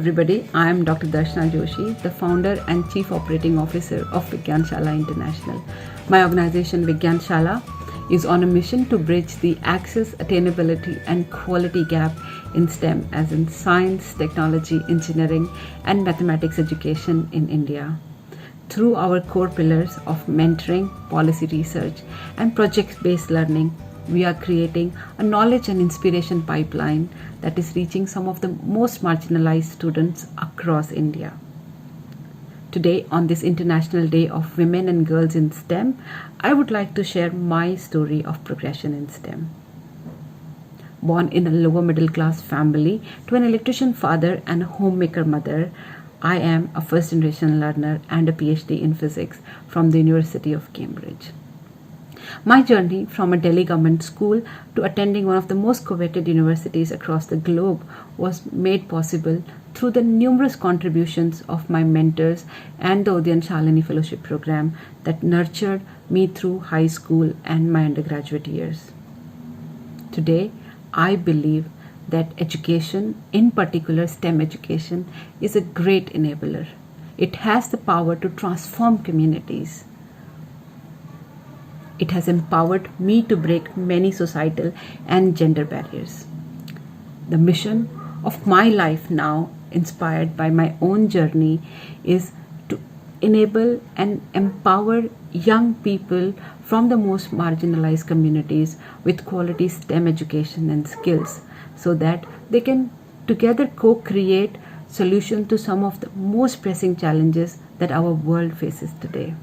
everybody. I am Dr. Darshana Joshi, the founder and Chief Operating Officer of Vigyan Shala International. My organization Vigyan Shala is on a mission to bridge the access, attainability and quality gap in STEM, as in science, technology, engineering and mathematics education in India. Through our core pillars of mentoring, policy research and project-based learning, we are creating a knowledge and inspiration pipeline that is reaching some of the most marginalized students across India. Today, on this International Day of Women and Girls in STEM, I would like to share my story of progression in STEM. Born in a lower middle class family to an electrician father and a homemaker mother, I am a first generation learner and a PhD in physics from the University of Cambridge. My journey from a Delhi government school to attending one of the most coveted universities across the globe was made possible through the numerous contributions of my mentors and the Udyan Shalini Fellowship Program that nurtured me through high school and my undergraduate years. Today, I believe that education, in particular STEM education, is a great enabler. It has the power to transform communities. It has empowered me to break many societal and gender barriers. The mission of my life now, inspired by my own journey, is to enable and empower young people from the most marginalized communities with quality STEM education and skills so that they can together co-create solutions to some of the most pressing challenges that our world faces today.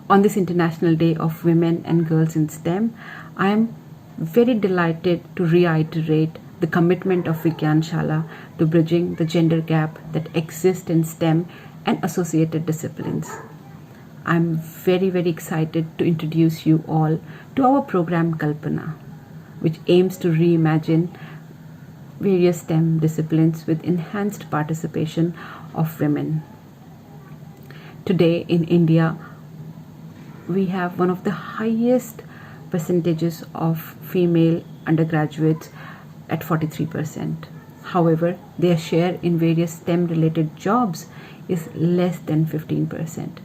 On this International Day of Women and Girls in STEM, I am very delighted to reiterate the commitment of Vigyan Shala to bridging the gender gap that exists in STEM and associated disciplines. I am very excited to introduce you all to our program Kalpana, which aims to reimagine various STEM disciplines with enhanced participation of women. Today in India, we have one of the highest percentages of female undergraduates at 43%. However, their share in various STEM related jobs is less than 15%.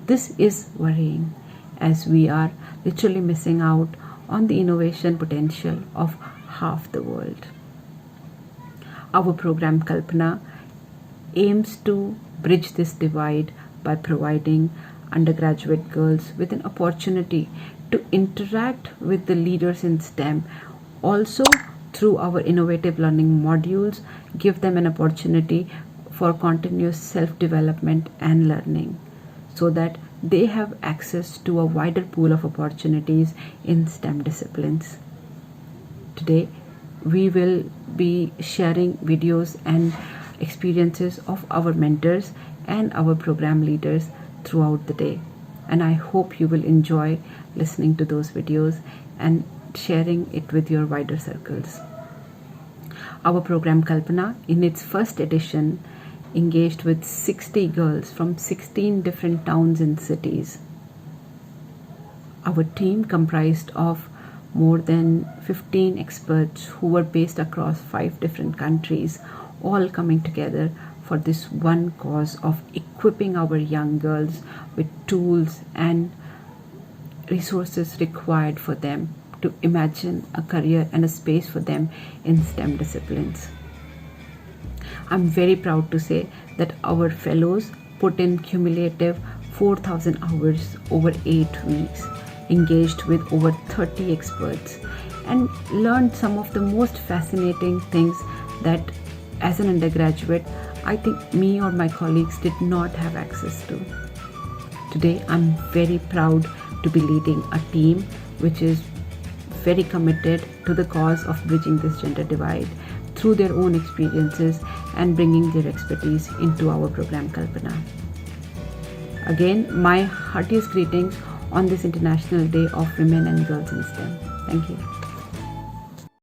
This is worrying, as we are literally missing out on the innovation potential of half the world. Our program Kalpana aims to bridge this divide by providing undergraduate girls with an opportunity to interact with the leaders in STEM. Also, through our innovative learning modules, give them an opportunity for continuous self-development and learning so that they have access to a wider pool of opportunities in STEM disciplines. Today, we will be sharing videos and experiences of our mentors and our program leaders throughout the day, and I hope you will enjoy listening to those videos and sharing it with your wider circles. Our program Kalpana, in its first edition, engaged with 60 girls from 16 different towns and cities. Our team comprised of more than 15 experts who were based across 5 different countries, all coming together for this one cause of equipping our young girls with tools and resources required for them to imagine a career and a space for them in STEM disciplines. I'm very proud to say that our fellows put in cumulative 4,000 hours over 8 weeks, engaged with over 30 experts, and learned some of the most fascinating things that as an undergraduate I think me or my colleagues did not have access to. Today, I'm very proud to be leading a team which is very committed to the cause of bridging this gender divide through their own experiences and bringing their expertise into our program Kalpana. Again, my heartiest greetings on this International Day of Women and Girls in STEM. Thank you.